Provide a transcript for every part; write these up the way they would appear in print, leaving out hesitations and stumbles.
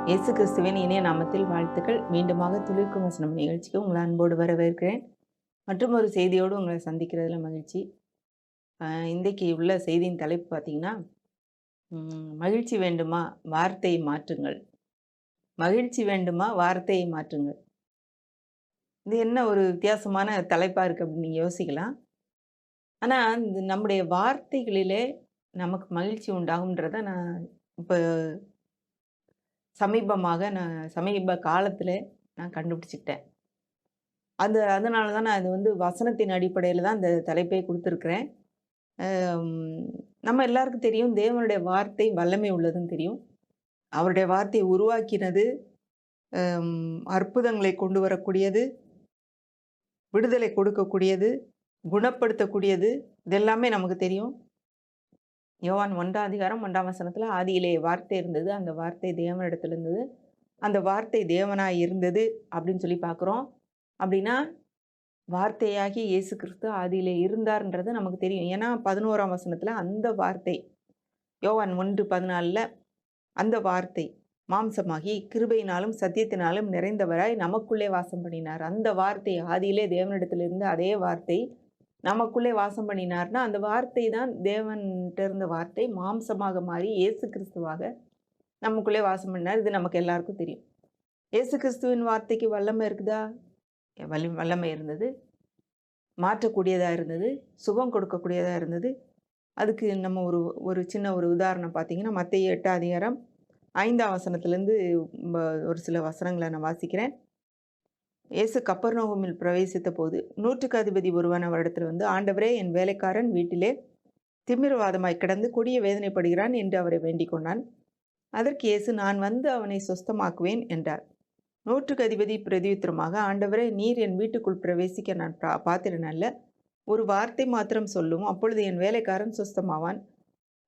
இயேசு கிறிஸ்துவின் இனிய நாமத்தில் வாழ்த்துக்கள். மீண்டுமாக துளிர்க்கும் வசனம் நிகழ்ச்சிக்கு உங்களை அன்போடு வரவேற்கிறேன். மற்றும் ஒரு செய்தியோடு உங்களை சந்திக்கிறதுல மகிழ்ச்சி. இன்றைக்கு உள்ள செய்தியின் தலைப்பு பார்த்தீங்கன்னா, மகிழ்ச்சி வேண்டுமா வார்த்தையை மாற்றுங்கள். மகிழ்ச்சி வேண்டுமா வார்த்தையை மாற்றுங்கள். இது என்ன ஒரு வித்தியாசமான தலைப்பாக இருக்குது அப்படின்னு நீங்கள் யோசிக்கலாம். ஆனால் இந்த நம்முடைய வார்த்தைகளிலே நமக்கு மகிழ்ச்சி உண்டாகுன்றத நான் இப்போ சமீப காலத்தில் நான் கண்டுபிடிச்சிக்கிட்டேன். அதனால தான் நான் இது வந்து வசனத்தின் அடிப்படையில் தான் இந்த தலைப்பை கொடுத்துருக்குறேன். நம்ம எல்லாருக்கும் தெரியும், தேவனுடைய வார்த்தை வல்லமை உள்ளதுன்னு தெரியும். அவருடைய வார்த்தையை உருவாக்கினது, அற்புதங்களை கொண்டு வரக்கூடியது, விடுதலை கொடுக்கக்கூடியது, குணப்படுத்தக்கூடியது, இதெல்லாமே நமக்கு தெரியும். யோவான் 1ஆம் அதிகாரம் 1ஆம் வசனத்தில் ஆதியிலே வார்த்தை இருந்தது, அந்த வார்த்தை தேவனிடத்தில் இருந்தது, அந்த வார்த்தை தேவனாய் இருந்தது அப்படின்னு சொல்லி பார்க்குறோம். அப்படின்னா வார்த்தையாகி இயேசு கிறிஸ்து ஆதியிலே இருந்தார்ன்றது நமக்கு தெரியும். ஏன்னா 11ஆம் வசனத்தில் அந்த வார்த்தை, யோவான் 1:14 அந்த வார்த்தை மாம்சமாகி கிருபையினாலும் சத்தியத்தினாலும் நிறைந்தவராய் நமக்குள்ளே வாசம் பண்ணினார். அந்த வார்த்தை ஆதியிலே தேவனிடத்தில் இருந்த அதே வார்த்தை நமக்குள்ளே வாசம் பண்ணினார்னா, அந்த வார்த்தை தான் தேவன்கிட்ட இருந்த வார்த்தை மாம்சமாக மாறி இயேசு கிறிஸ்துவாக நமக்குள்ளே வாசம் பண்ணினார். இது நமக்கு எல்லாருக்கும் தெரியும். இயேசு கிறிஸ்துவின் வார்த்தைக்கு வல்லமை இருக்குதா? வல்லமை இருந்தது, மாற்றக்கூடியதாக இருந்தது, சுகம் கொடுக்கக்கூடியதாக இருந்தது. அதுக்கு நம்ம ஒரு சின்ன உதாரணம் பார்த்தீங்கன்னா, மத்தேயு 8ஆம் அதிகாரம் 5ஆம் வசனத்துலேருந்து ஒரு சில வசனங்களை நான் வாசிக்கிறேன். இயேசு கப்பர்நகூமில் பிரவேசித்த போது 100க்கு அதிபதி ஒருவன் அவரிடத்தில் வந்து, ஆண்டவரே, என் வேலைக்காரன் வீட்டிலே திமிர்வாதமாய் கிடந்து கொடிய வேதனைப்படுகிறான் என்று அவரை வேண்டிக் கொண்டான். அதற்கு இயேசு, நான் வந்து அவனை சொஸ்தமாக்குவேன் என்றார். 100க்கு அதிபதி பிரதியுத்தரமாக, ஆண்டவரே, நீர் என் வீட்டுக்குள் பிரவேசிக்க நான் பாத்திரன் அல்ல. ஒரு வார்த்தை மாத்திரம் சொல்லும், அப்பொழுது என் வேலைக்காரன் சுஸ்தமாவான்.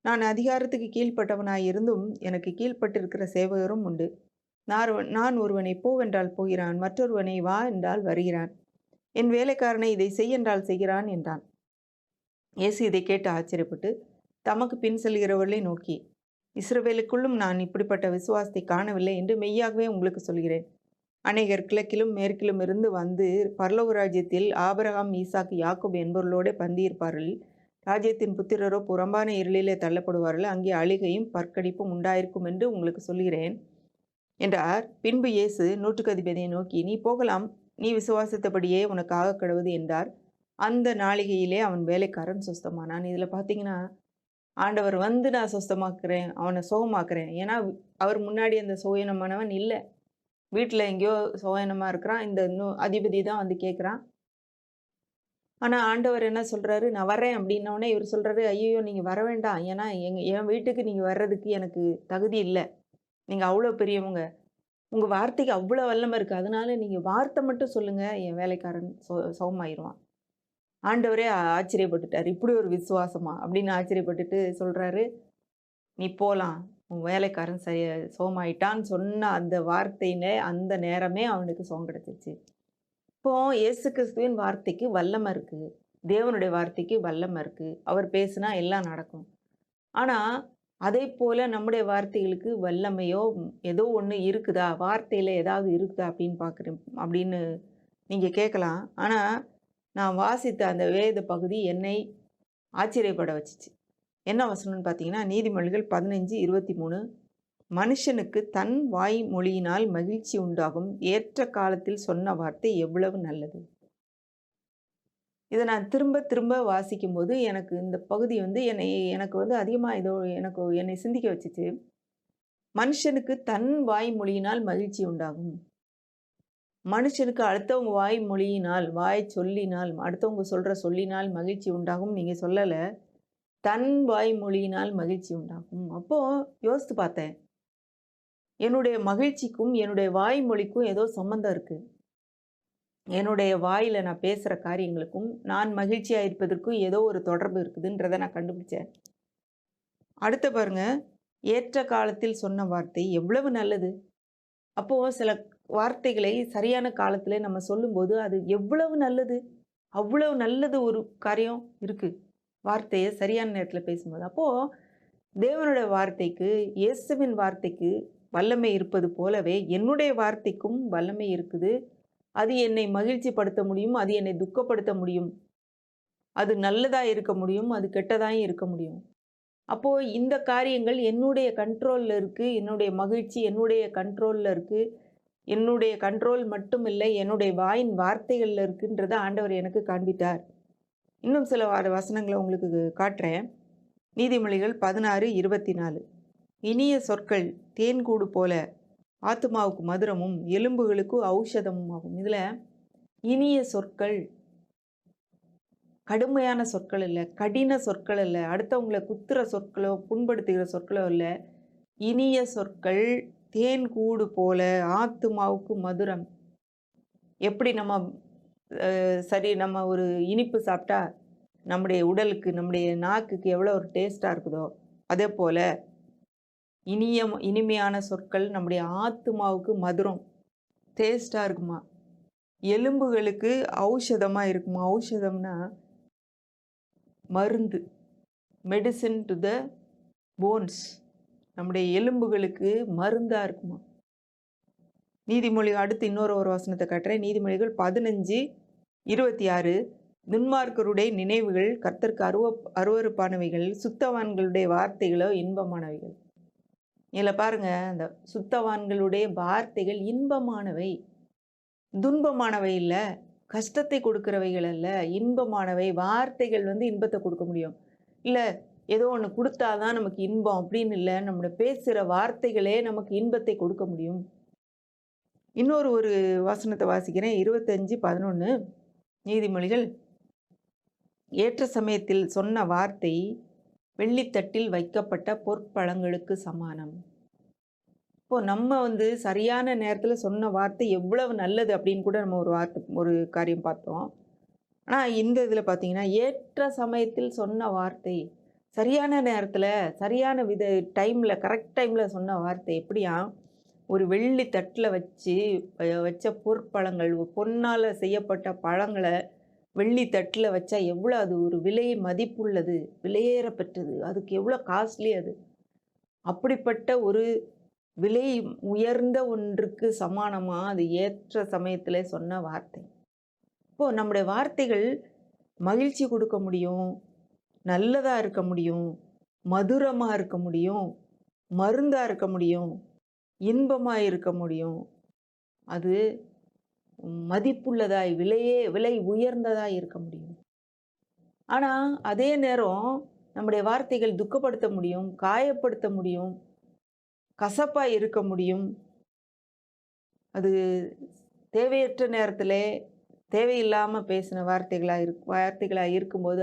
நான் அதிகாரத்துக்கு கீழ்ப்பட்டவனாய் இருந்தும் எனக்கு கீழ்ப்பட்டிருக்கிற சேவகரும் உண்டு. நான் ஒருவனை போவென்றால் போகிறான், மற்றொருவனை வா என்றால் வருகிறான். என் வேலைக்காரனை இதை செய் என்றால் செய்கிறான் என்றான். இயேசு இதை கேட்டு ஆச்சரியப்பட்டு தமக்கு பின் செல்கிறவர்களை நோக்கி, இஸ்ரவேலுக்குள்ளும் நான் இப்படிப்பட்ட விசுவாசத்தை காணவில்லை என்று மெய்யாகவே உங்களுக்கு சொல்கிறேன். அநேகர் கிழக்கிலும் மேற்கிலும் இருந்து வந்து பரலோக ராஜ்யத்தில் ஆபிரகாம், ஈசாக்கு, யாக்கோபு என்பவர்களோட பந்தியிருப்பார்கள். ராஜ்யத்தின் புத்திரரோ புறம்பான இருளிலே தள்ளப்படுவார்கள். அங்கே அழுகையும் பற்கடிப்பும் உண்டாயிருக்கும் என்று உங்களுக்கு சொல்கிறேன் என்றார். பின்பு இயேசு 100க்கு அதிபதியை நோக்கி, நீ போகலாம், நீ விசுவாசித்தபடியே உனக்கு ஆக கடவுது என்றார். அந்த நாளிகையிலே அவன் வேலைக்காரன் சுஸ்தமானான். இதில் பார்த்தீங்கன்னா, ஆண்டவர் வந்து நான் சுஸ்தமாக்குறேன், அவனை சுகமாக்குறேன். ஏன்னா அவர் முன்னாடி அந்த சுயனமானவன் இல்லை, வீட்டில் எங்கேயோ சுயனமாக இருக்கிறான். இந்த அதிபதி தான் வந்து கேட்குறான். ஆனால் ஆண்டவர் என்ன சொல்கிறாரு, நான் வரேன் அப்படின்னோடனே இவர் சொல்கிறாரு, ஐயோ நீங்கள் வர வேண்டாம், ஏன்னா என் வீட்டுக்கு நீங்கள் வர்றதுக்கு எனக்கு தகுதி இல்லை, நீங்கள் அவ்வளோ பெரியவங்க, உங்கள் வார்த்தைக்கு அவ்வளோ வல்லமை இருக்குது, அதனால நீங்கள் வார்த்தை மட்டும் சொல்லுங்கள், என் வேலைக்காரன் சுகமாயிருவான். ஆண்டவரே ஆச்சரியப்பட்டுட்டார், இப்படி ஒரு விசுவாசமா அப்படின்னு ஆச்சரியப்பட்டுட்டு சொல்கிறாரு, நீ போகலாம், உன் வேலைக்காரன் சுகமாயிட்டான்னு சொன்ன அந்த வார்த்தையிலே அந்த நேரமே அவனுக்கு சுகம் கிடச்சிச்சு. இப்போ இயேசு கிறிஸ்துவின் வார்த்தைக்கு வல்லமை இருக்குது, தேவனுடைய வார்த்தைக்கு வல்லமை இருக்குது. அவர் பேசுனா எல்லாம் நடக்கும். ஆனால் அதே போல் நம்முடைய வார்த்தைகளுக்கு வல்லமையோ ஏதோ ஒன்று இருக்குதா, வார்த்தையில் ஏதாவது இருக்குதா அப்படின்னு நீங்கள் கேட்கலாம். ஆனால் நான் வாசித்த அந்த வேத பகுதி என்னை ஆச்சரியப்பட வச்சிச்சு. என்ன வசனம்னு பார்த்தீங்கன்னா, நீதிமொழிகள் 15:23, மனுஷனுக்கு தன் வாய் மொழியினால் மகிழ்ச்சி உண்டாகும், ஏற்ற காலத்தில் சொன்ன வார்த்தை எவ்வளவு நல்லது. இதை நான் திரும்ப திரும்ப வாசிக்கும்போது எனக்கு இந்த பகுதி வந்து எனக்கு வந்து அதிகமாக என்னை சிந்திக்க வச்சுச்சு. மனுஷனுக்கு தன் வாய் மொழியினால் மகிழ்ச்சி உண்டாகும். மனுஷனுக்கு அடுத்தவங்க வாய் மொழியினால், வாய் சொல்லினால், அடுத்தவங்க சொல்கிற சொல்லினால் மகிழ்ச்சி உண்டாகும் நீங்கள் சொல்லலை, தன் வாய் மொழியினால் மகிழ்ச்சி உண்டாகும். அப்போது யோசித்து பார்த்தேன், என்னுடைய மகிழ்ச்சிக்கும் என்னுடைய வாய்மொழிக்கும் ஏதோ சம்மந்தம் இருக்குது. என்னுடைய வாயில் நான் பேசுகிற காரியங்களுக்கும் நான் மகிழ்ச்சியாக இருப்பதற்கும் ஏதோ ஒரு தொடர்பு இருக்குதுன்றதை நான் கண்டுபிடிச்சேன். அடுத்த பாருங்க, ஏற்ற காலத்தில் சொன்ன வார்த்தை எவ்வளவு நல்லது. அப்போது சில வார்த்தைகளை சரியான காலத்தில் நம்ம சொல்லும்போது அது எவ்வளவு நல்லது, அவ்வளவு நல்லது ஒரு காரியம் இருக்குது வார்த்தையை சரியான நேரத்தில் பேசும்போது. அப்போது தேவனுடைய வார்த்தைக்கு, இயேசுவின் வார்த்தைக்கு வல்லமை இருப்பது போலவே என்னுடைய வார்த்தைக்கும் வல்லமை இருக்குது. அது என்னை மகிழ்ச்சிப்படுத்த முடியும், அது என்னை துக்கப்படுத்த முடியும். அது நல்லதா இருக்க முடியும், அது கெட்டதாயும் இருக்க முடியும். அப்போ இந்த காரியங்கள் என்னுடைய கண்ட்ரோல்ல இருக்கு. என்னுடைய மகிழ்ச்சி என்னுடைய கண்ட்ரோல்ல இருக்கு. என்னுடைய கண்ட்ரோல் மட்டும் இல்லை, என்னுடைய வாயின் வார்த்தைகள்ல இருக்குன்றத ஆண்டவர் எனக்கு காண்பித்தார். இன்னும் சில வசனங்கள உங்களுக்கு காட்டுறேன். நீதிமொழிகள் 16:24. இனிய சொற்கள் தேன்கூடு போல ஆத்துமாவுக்கு மதுரமும் எலும்புகளுக்கு ஔஷதமும் ஆகும். இதுல இனிய சொற்கள், கடுமையான சொற்கள் இல்லை, கடின சொற்கள் இல்லை, அடுத்தவங்களை குத்துற சொற்களோ புண்படுத்துகிற சொற்களோ இல்லை. இனிய சொற்கள் தேன் கூடு போல ஆத்துமாவுக்கு மதுரம். எப்படி நம்ம சரி நம்ம ஒரு இனிப்பு சாப்பிட்டா நம்முடைய உடலுக்கு நம்முடைய நாக்குக்கு எவ்வளோ ஒரு டேஸ்டாக இருக்குதோ அதே போல் இனிமையான சொற்கள் நம்முடைய ஆத்துமாவுக்கு மதுரம் டேஸ்டாக இருக்குமா, எலும்புகளுக்கு ஔஷதமாக இருக்குமா. ஔஷதம்னா மருந்து, மெடிசின் டு த போன்ஸ். நம்முடைய எலும்புகளுக்கு மருந்தாக இருக்குமா. நீதிமொழி அடுத்து இன்னொரு வசனத்தை காட்டுறேன். நீதிமொழிகள் 15:26. துன்மார்க்கருடைய நினைவுகள் கர்த்தருக்கு அருவருப்பானவைகள், சுத்தவான்களுடைய வார்த்தைகளோ இன்பமானவைகள். இதில் பாருங்க, அந்த சுத்தவான்களுடைய வார்த்தைகள் இன்பமானவை, துன்பமானவை இல்லை, கஷ்டத்தை கொடுக்கிறவைகள் அல்ல, இன்பமானவை. வார்த்தைகள் இன்பத்தை கொடுக்க முடியும். இல்லை ஏதோ ஒன்று கொடுத்தாதான் நமக்கு இன்பம் அப்படின்னு இல்லை, நம்முடைய பேசுகிற வார்த்தைகளே நமக்கு இன்பத்தை கொடுக்க முடியும். இன்னொரு வசனத்தை வாசிக்கிறேன். 25:11. நீதிமொழிகள், ஏற்ற சமயத்தில் சொன்ன வார்த்தை வெள்ளித்தட்டில் வைக்கப்பட்ட பொற்பழங்களுக்கு சமானம். இப்போ நம்ம சரியான நேரத்தில் சொன்ன வார்த்தை எவ்வளவு நல்லது அப்படின்னு கூட நம்ம ஒரு காரியம் பார்த்தோம். ஆனால் இந்த இதில் பார்த்தீங்கன்னா, ஏற்ற சமயத்தில் சொன்ன வார்த்தை, சரியான நேரத்தில் சரியான டைமில் கரெக்ட் டைமில் சொன்ன வார்த்தை எப்படியா, ஒரு வெள்ளி தட்டில் வச்ச பொற்பழங்கள், பொன்னால் செய்யப்பட்ட பழங்களை வெள்ளி தட்டில் வச்சா எவ்வளோ அது ஒரு விலை மதிப்புள்ளது, விலையேற பெற்றது, அதுக்கு எவ்வளோ காஸ்ட்லி அது. அப்படிப்பட்ட ஒரு விலை உயர்ந்த ஒன்றுக்கு சமானமாக அது ஏற்ற சமயத்தில் சொன்ன வார்த்தை. இப்போது நம்முடைய வார்த்தைகள் மகிழ்ச்சி கொடுக்க முடியும், நல்லதாக இருக்க முடியும், மதுரமாக இருக்க முடியும், மருந்தாக இருக்க முடியும், இன்பமாக இருக்க முடியும். அது மதிப்புள்ளதாய் விலை உயர்ந்ததாய் இருக்க முடியும். ஆனால் அதே நேரம் நம்முடைய வார்த்தைகள் துக்கப்படுத்த முடியும், காயப்படுத்த முடியும், கசப்பாக இருக்க முடியும். அது தேவையற்ற நேரத்தில் தேவையில்லாமல் பேசின வார்த்தைகளாக இருக்கும்போது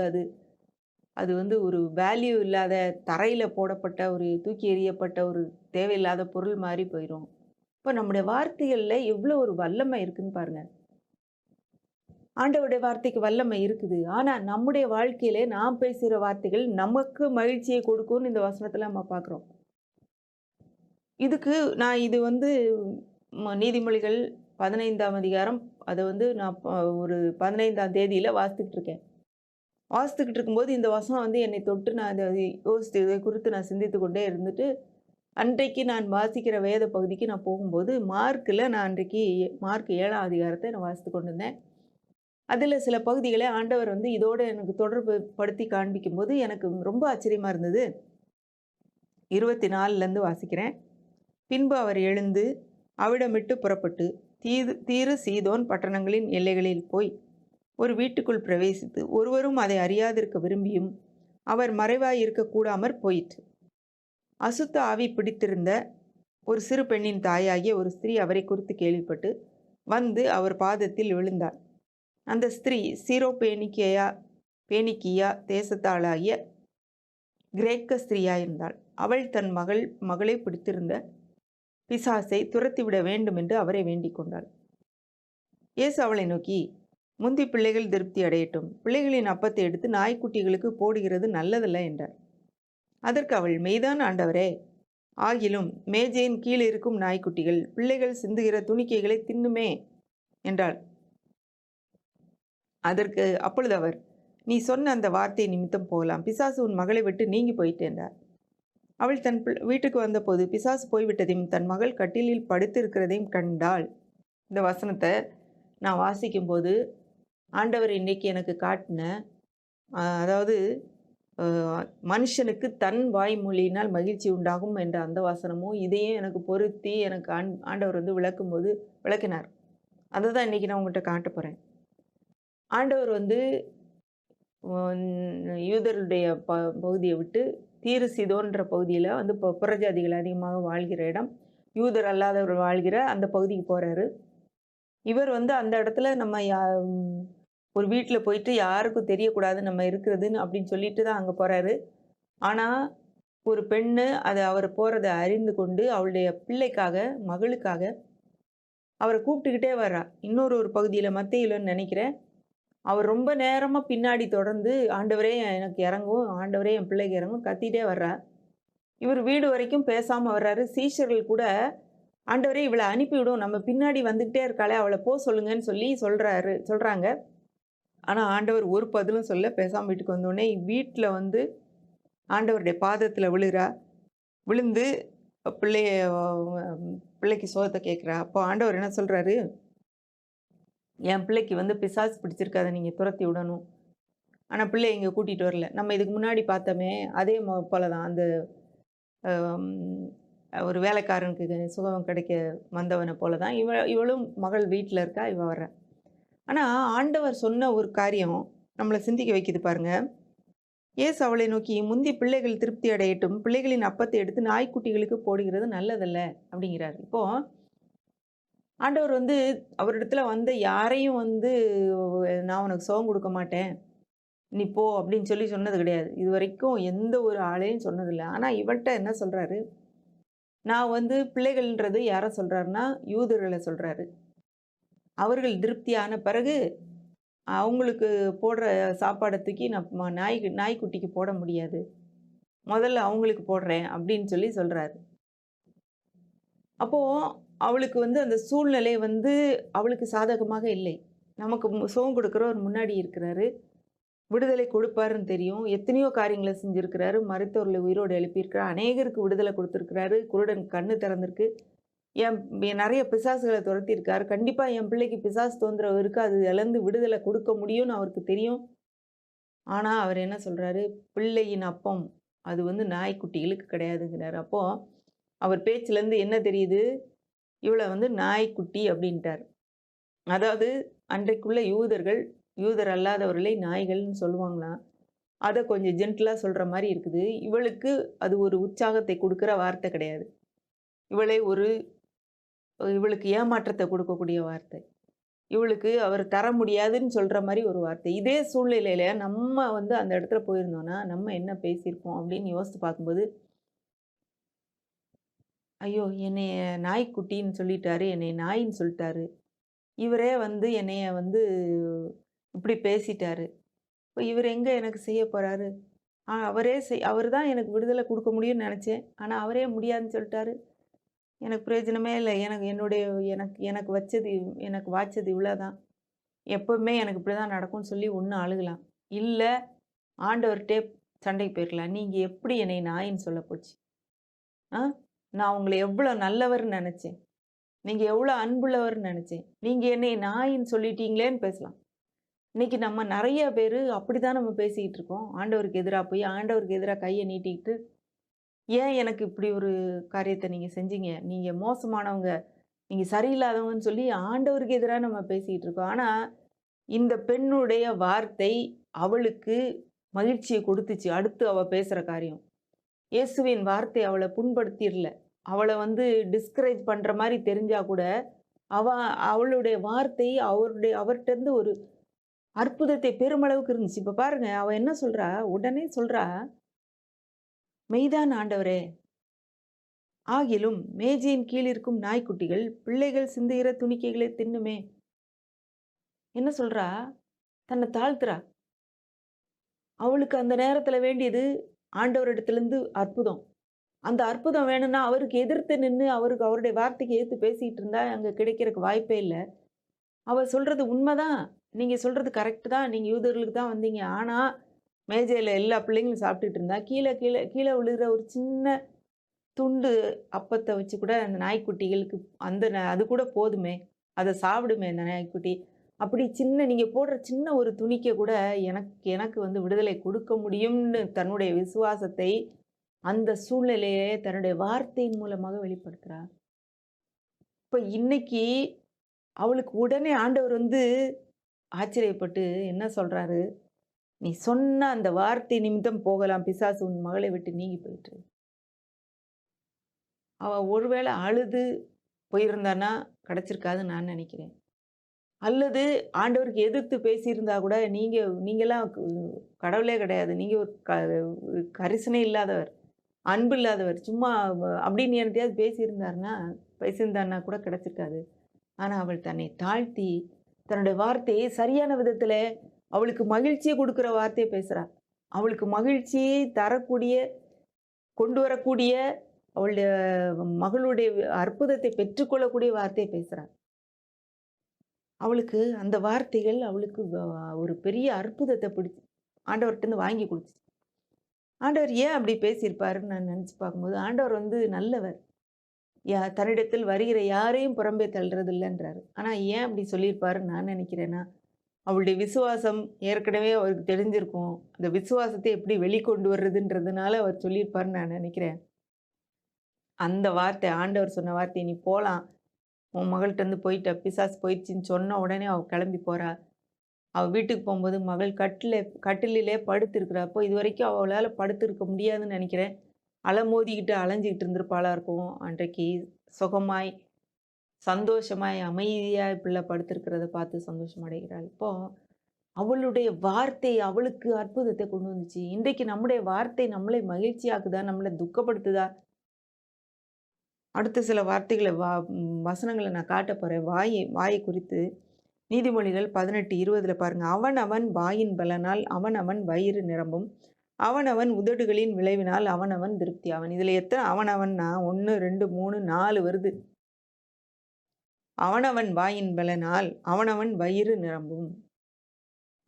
அது ஒரு வேல்யூ இல்லாத, தரையில் போடப்பட்ட ஒரு தூக்கி எறியப்பட்ட ஒரு தேவையில்லாத பொருள் மாதிரி போயிடும். இப்போ நம்முடைய வார்த்தைகளில் எவ்வளோ ஒரு வல்லமை இருக்குன்னு பாருங்க. ஆண்டவருடைய வார்த்தைக்கு வல்லமை இருக்குது. ஆனால் நம்முடைய வாழ்க்கையிலே நாம் பேசுகிற வார்த்தைகள் நமக்கு மகிழ்ச்சியை கொடுக்கும்னு இந்த வசனத்தில் நம்ம பார்க்குறோம். இதுக்கு நான் நீதிமொழிகள் 15ஆம் அதிகாரம் அதை நான் ஒரு 15ஆம் தேதியில் வாசித்துக்கிட்டு இருக்கேன். வாசித்துக்கிட்டு இருக்கும்போது இந்த வசனம் என்னை தொட்டு நான் அதை யோசித்து இதை குறித்து நான் சிந்தித்து கொண்டே இருந்துட்டு, அன்றைக்கு நான் வாசிக்கிற வேத பகுதிக்கு நான் போகும்போது மார்க்கில் நான் அன்றைக்கு மார்க் 7ஆம் அதிகாரத்தை நான் வாசித்து கொண்டு இருந்தேன். அதில் சில பகுதிகளை ஆண்டவர் இதோடு எனக்கு தொடர்பு படுத்தி காண்பிக்கும்போது எனக்கு ரொம்ப ஆச்சரியமாக இருந்தது. 24லேருந்து வாசிக்கிறேன். பின்பு அவர் எழுந்து அவிடமிட்டு புறப்பட்டு தீரு சீதோன் பட்டணங்களின் எல்லைகளில் போய் ஒரு வீட்டுக்குள் பிரவேசித்து ஒருவரும் அதை அறியாதிருக்க விரும்பியும் அவர் மறைவாய் இருக்கக்கூடாமற் போயிற்று. அசுத்த ஆவி பிடித்திருந்த ஒரு சிறு பெண்ணின் தாயாகிய ஒரு ஸ்திரீ அவரை குறித்து கேள்விப்பட்டு அவர் பாதத்தில் விழுந்தாள். அந்த ஸ்திரீ பேனிக்கியா தேசத்தாளாகிய கிரேக்க ஸ்திரீயாயிருந்தாள். அவள் தன் மகளை பிடித்திருந்த பிசாசை துரத்திவிட வேண்டும் என்று அவரை வேண்டிக் கொண்டாள். இயேசு அவளை நோக்கி, முந்தி பிள்ளைகள் திருப்தி அடையட்டும், பிள்ளைகளின் அப்பத்தை எடுத்து நாய்க்குட்டிகளுக்கு போடுகிறது நல்லதல்ல என்றார். அதற்கு அவள், மெய்தான் ஆண்டவரே, ஆகிலும் மேஜையின் கீழ் இருக்கும் நாய்க்குட்டிகள் பிள்ளைகள் சிந்துகிற துணிக்கைகளை தின்னுமே என்றாள். அப்பொழுது அவர், நீ சொன்ன அந்த வார்த்தை நிமித்தம் போகலாம், பிசாசு உன் மகளை விட்டு நீங்கி போயிட்டு என்றார். அவள் தன் வீட்டுக்கு வந்தபோது பிசாசு போய்விட்டதையும் தன் மகள் கட்டிலில் படுத்திருக்கிறதையும் கண்டாள். இந்த வசனத்தை நான் வாசிக்கும்போது ஆண்டவர் இன்னைக்கு எனக்கு காட்டின அதாவது மனுஷனுக்கு தன் வாய்மொழியினால் மகிழ்ச்சி உண்டாகும் என்ற அந்த வசனமும் இதையும் எனக்கு பொருத்தி எனக்கு ஆண்டவர் வந்து விளக்கினார். அதை தான் இன்றைக்கி நான் உங்கள்கிட்ட காட்ட போகிறேன். ஆண்டவர் வந்து யூதருடைய பகுதியை விட்டு தீரு சீதோன்ற பகுதியில் வந்து இப்போ புறஜாதிகள் அதிகமாக வாழ்கிற இடம், யூதர் அல்லாதவர் வாழ்கிற அந்த பகுதிக்கு போகிறாரு. இவர் வந்து அந்த இடத்துல நம்ம ஒரு வீட்டில் போயிட்டு யாருக்கும் தெரியக்கூடாது நம்ம இருக்கிறதுன்னு அப்படின்னு சொல்லிட்டு தான் அங்கே போகிறாரு. ஆனால் ஒரு பெண்ணு அதை அவர் போகிறத அறிந்து கொண்டு அவளுடைய பிள்ளைக்காக மகளுக்காக அவரை கூப்பிட்டுக்கிட்டே வர்றா. ஒரு பகுதியில் மத்தேயுலன்னு நினைக்கிறேன். அவர் ரொம்ப நேரமாக பின்னாடி தொடர்ந்து ஆண்டவரே எனக்கு இறங்கும், ஆண்டவரே என் பிள்ளைக்கு இறங்கும் கத்திட்டே வர்றா. இவர் வீடு வரைக்கும் பேசாமல் வர்றாரு. சீஷர்கள் கூட ஆண்டவரே இவளை அனுப்பிவிடும், நம்ம பின்னாடி வந்துக்கிட்டே இருக்காளே அவளை சொல்லுங்கன்னு சொல்கிறாங்க. ஆனால் ஆண்டவர் ஒரு பதிலும் சொல்ல பேசாமல் வீட்டுக்கு வந்தோடனே வீட்டில் வந்து ஆண்டவருடைய பாதத்தில் விழுந்து பிள்ளைக்கு சோகத்தை கேட்குறா. அப்போ ஆண்டவர் என்ன சொல்கிறாரு, என் பிள்ளைக்கு வந்து பிசாசு பிடிச்சிருக்கு, அதை நீங்கள் துரத்தி விடணும். ஆனால் பிள்ளை இங்கே கூட்டிகிட்டு வரல. நம்ம இதுக்கு முன்னாடி பார்த்தோமே அதே போல தான் அந்த ஒரு வேலைக்காரனுக்கு சுகம் கிடைக்க வந்தவனை போல தான் இவளும் மகள் வீட்டில் இருக்கா, இவ வர்ற. ஆனால் ஆண்டவர் சொன்ன ஒரு காரியம் நம்மளை சிந்திக்க வைக்குது பாருங்க. ஏசு அவளை நோக்கி, முந்தி பிள்ளைகள் திருப்தி அடையட்டும், பிள்ளைகளின் அப்பத்தை எடுத்து நாய்க்குட்டிகளுக்கு போடுகிறது நல்லதல்ல அப்படிங்கிறார். இப்போ ஆண்டவர் வந்து அவரிடத்துல வந்த யாரையும் வந்து நான் உனக்கு சுகம் கொடுக்க மாட்டேன், நீ போ அப்படின்னு சொன்னது கிடையாது. இது வரைக்கும் எந்த ஒரு ஆளையும் சொன்னதில்லை. ஆனால் இவள்கிட்ட என்ன சொல்கிறாரு, நான் வந்து பிள்ளைகள்ன்றது யாரை சொல்கிறாருன்னா யூதர்களை சொல்கிறாரு. அவர்கள் திருப்தியான பிறகு அவங்களுக்கு போடுற சாப்பாடை தூக்கி நான் நாய்க்குட்டிக்கு போட முடியாது, முதல்ல அவங்களுக்கு போடுறேன் அப்படின்னு சொல்கிறாரு. அப்போது அவளுக்கு வந்து அந்த சூழ்நிலை வந்து அவளுக்கு சாதகமாக இல்லை. நமக்கு சுகம் கொடுக்குறவர் முன்னாடி இருக்கிறாரு, விடுதலை கொடுப்பாருன்னு தெரியும். எத்தனையோ காரியங்களை செஞ்சுருக்கிறாரு, மருத்துவர்களை உயிரோடு எழுப்பியிருக்கிறார், அநேகருக்கு விடுதலை கொடுத்துருக்கிறாரு, குருடன் கண்ணு திறந்திருக்கு, நிறைய பிசாசுகளை துரத்தியிருக்காரு. கண்டிப்பாக என் பிள்ளைக்கு பிசாசு தொந்தரவு இருக்குது, அது இழந்து விடுதலை கொடுக்க முடியும்னு அவருக்கு தெரியும். ஆனால் அவர் என்ன சொல்கிறாரு, பிள்ளையின் அப்பம் அது வந்து நாய்க்குட்டிகளுக்கு கிடையாதுங்கிறார். அப்போது அவர் பேச்சிலேருந்து என்ன தெரியுது, இவளை வந்து நாய்க்குட்டி அப்படின்ட்டார். அதாவது அன்றைக்குள்ள யூதர் அல்லாதவர்களை நாய்கள்னு சொல்லுவாங்களாம். அதை கொஞ்சம் ஜென்டிலாக சொல்கிற மாதிரி இருக்குது. இவளுக்கு அது ஒரு உற்சாகத்தை கொடுக்குற வார்த்தை கிடையாது, இவளுக்கு ஏமாற்றத்தை கொடுக்கக்கூடிய வார்த்தை, இவளுக்கு அவர் தர முடியாதுன்னு சொல்கிற மாதிரி ஒரு வார்த்தை. இதே சூழ்நிலையில் நம்ம வந்து அந்த இடத்துல போயிருந்தோன்னா நம்ம என்ன பேசியிருப்போம் அப்படின்னு யோசித்து பார்க்கும்போது, ஐயோ என்னைய நாய்க்குட்டின்னு சொல்லிட்டாரு, என்னை நாயின்னு சொல்லிட்டாரு, இவரே வந்து என்னைய வந்து இப்படி பேசிட்டாரு, இப்போ இவர் எங்கே எனக்கு செய்ய போகிறாரு, அவர் தான் எனக்கு விடுதலை கொடுக்க முடியும்னு நினச்சேன், ஆனால் அவரே முடியாதுன்னு சொல்லிட்டாரு, எனக்கு பிரயோஜனமே இல்லை, எனக்கு வாய்ச்சது இவ்வளோதான், எப்போவுமே எனக்கு இப்படி தான் நடக்கும்னு சொல்லி ஒன்று அழுகலாம், இல்லை ஆண்டவர்கிட்டே சண்டைக்கு போயிருக்கலாம். நீங்கள் எப்படி என்னை நாயின்னு சொல்ல போச்சு, நான் உங்களை எவ்வளோ நல்லவர்னு நினச்சேன், நீங்கள் எவ்வளோ அன்புள்ளவர்னு நினச்சேன், நீங்கள் என்னை நாயின்னு சொல்லிட்டீங்களேன்னு பேசலாம். இன்றைக்கி நம்ம நிறைய பேர் அப்படி தான் நம்ம பேசிக்கிட்டு இருக்கோம். ஆண்டவருக்கு எதிராக போய் ஆண்டவருக்கு எதிராக கையை நீட்டிக்கிட்டு, ஏன் எனக்கு இப்படி ஒரு காரியத்தை நீங்கள் செஞ்சீங்க, நீங்கள் மோசமானவங்க, நீங்கள் சரியில்லாதவங்கன்னு சொல்லி ஆண்டவருக்கு எதிராக நம்ம பேசிக்கிட்டு இருக்கோம். ஆனால் இந்த பெண்ணுடைய வார்த்தை அவளுக்கு மகிழ்ச்சியை கொடுத்துச்சு. அடுத்து அவள் பேசுகிற காரியம், இயேசுவின் வார்த்தை அவளை புண்படுத்திடல, அவளை வந்து டிஸ்கரேஜ் பண்ணுற மாதிரி தெரிஞ்சால் கூட அவளுடைய வார்த்தை அவர்கிட்டருந்து ஒரு அற்புதத்தை பெருமளவுக்கு இருந்துச்சு. இப்போ பாருங்க, அவள் என்ன சொல்கிறா, உடனே சொல்கிறா, மெய்தான் ஆண்டவரே, ஆகிலும் மேஜையின் கீழ் இருக்கும் நாய்க்குட்டிகள் பிள்ளைகள் சிந்துகிற துணிக்கைகளை தின்னுமே. என்ன சொல்கிறா, தன்னை தாழ்த்துறா. அவளுக்கு அந்த நேரத்தில் வேண்டியது ஆண்டவரிடத்துலேருந்து அற்புதம். அந்த அற்புதம் வேணும்னா அவருக்கு எதிர்த்து நின்று அவருடைய வார்த்தைக்கு எதிர்த்து பேசிகிட்டு இருந்தா அங்கே கிடைக்கிறதுக்கு வாய்ப்பே இல்லை. அவள் சொல்கிறது உண்மைதான், நீங்கள் சொல்கிறது கரெக்டு தான், நீங்கள் யூதர்களுக்கு தான் வந்தீங்க, ஆனால் மேஜையில எல்லா பிள்ளைங்களும் சாப்பிட்டுட்டு இருந்தா, கீழ கீழ கீழ விழுகிற ஒரு சின்ன துண்டு அப்பத்த வச்சு கூட அந்த நாய்க்குட்டிகளுக்கு அது கூட போதுமே! அத சாப்பிடுமே அந்த நாய்க்குட்டி. அப்படி சின்ன நீங்க போடுற சின்ன ஒரு துணிக்க கூட எனக்கு எனக்கு வந்து விடுதலை கொடுக்க முடியும்னு தன்னுடைய விசுவாசத்தை அந்த சூழ்நிலையே தன்னுடைய வார்த்தையின் மூலமாக வெளிப்படுத்துறா. இப்ப இன்னைக்கு அவளுக்கு உடனே ஆண்டவர் வந்து ஆச்சரியப்பட்டு என்ன சொல்றாரு? "நீ சொன்ன அந்த வார்த்தை நிமித்தம் போகலாம். பிசாசு உன் மகளை விட்டு நீங்கி போயிற்று." அவ ஒருவேள அழுது போயிருந்தான்னா, கிடைச்சிருக்காதுன்னு நான் நெனைக்கிறேன். அல்லது ஆண்டவருக்கு எதிர்த்து பேசியிருந்தா கூட, நீங்கலாம் கடவுளே கிடையாது. நீங்க ஒரு கரிசனை இல்லாதவர், அன்பு இல்லாதவர். சும்மா அப்படின்னு என்ட்டயாவது பேசியிருந்தான்னா கூட கிடைச்சிருக்காது. ஆனா, அவள் தன்னை தாழ்த்தி, தன்னுடைய வார்த்தையை சரியான விதத்தில அவளுக்கு மகிழ்ச்சிய குடுக்குற வார்த்தைய பேசுறா. அவளுக்கு மகிழ்ச்சியை தரக்கூடிய, கொண்டு வரக்கூடிய, அவளுடைய மகளுடைய அற்புதத்தை பெற்றுக்கொள்ளக்கூடிய வார்த்தைய பேசுறா. அவளுக்கு அந்த வார்த்தைகள் அவளுக்கு ஒரு பெரிய அற்புதத்த ஆண்டவர்ட்டருந்து வாங்கி குடுத்துச்சு. ஆண்டவர் ஏன் அப்படி பேசியிருப்பாருன்னு நான் நெனச்சு பார்க்கும்போது, ஆண்டவர் வந்து நல்லவர். தன்னிடத்தில் வருகிற யாரையும் புறம்பே தள்ளுறதில்லன்றாரு. ஆனா ஏன் அப்படி சொல்லியிருப்பாருன்னு நான் நெனைக்கிறேன்னா, அவளுடைய விசுவாசம் ஏற்கனவே அவருக்கு தெரிஞ்சிருக்கும். அந்த விசுவாசத்தை எப்படி வெளிக்கொண்டு வர்றதுன்றதுனால அவர் சொல்லியிருப்பாருன்னு நான் நெனைக்கிறேன். அந்த வார்த்தை ஆண்டவர் சொன்ன வார்த்தை, "நீ போலாம். உன் மகள்ட்டருந்து போயிட்ட. பிசாசு போயிடுச்சுன்னு" சொன்ன உடனே அவ கெளம்பி போறா. அவ வீட்டுக்கு போம்போது மகள் கட்டிலிலே படுத்திருக்கிறா. அப்போ இதுவரைக்கும் அவளால படுத்திருக்க முடியாதுன்னு நெனைக்கிறேன். அலமோதிக்கிட்டு அலைஞ்சுகிட்டு இருந்திருப்பாளா இருக்கும். அன்றைக்கு சுகமாய், சந்தோஷமாய், அமைதியாய் பிள்ளை படுத்திருக்கிறத பார்த்து சந்தோஷம் அடைகிறாள். இப்போ அவளுடைய வார்த்தை அவளுக்கு அற்புதத்தை கொண்டு வந்துச்சு. இன்றைக்கு நம்முடைய வார்த்தை நம்மளை மகிழ்ச்சியாக்குதா? நம்மள துக்கப்படுத்துதா? அடுத்த சில வார்த்தைகள வசனங்கள நான் காட்டப் போறேன். வாயை குறித்து. நீதிமொழிகள் 18:20 பாருங்க. அவனவன் வாயின் பலனால் அவனவன் வயிறு நிரம்பும். அவனவன் உதடுகளின் விளைவினால் அவனவன் திருப்தியாவான். இதுல எத்தன அவனவன்னா 1, 2, 3, 4 வருது. அவனவன் வாயின் பலனால் அவனவன் வயிறு நிரம்பும்.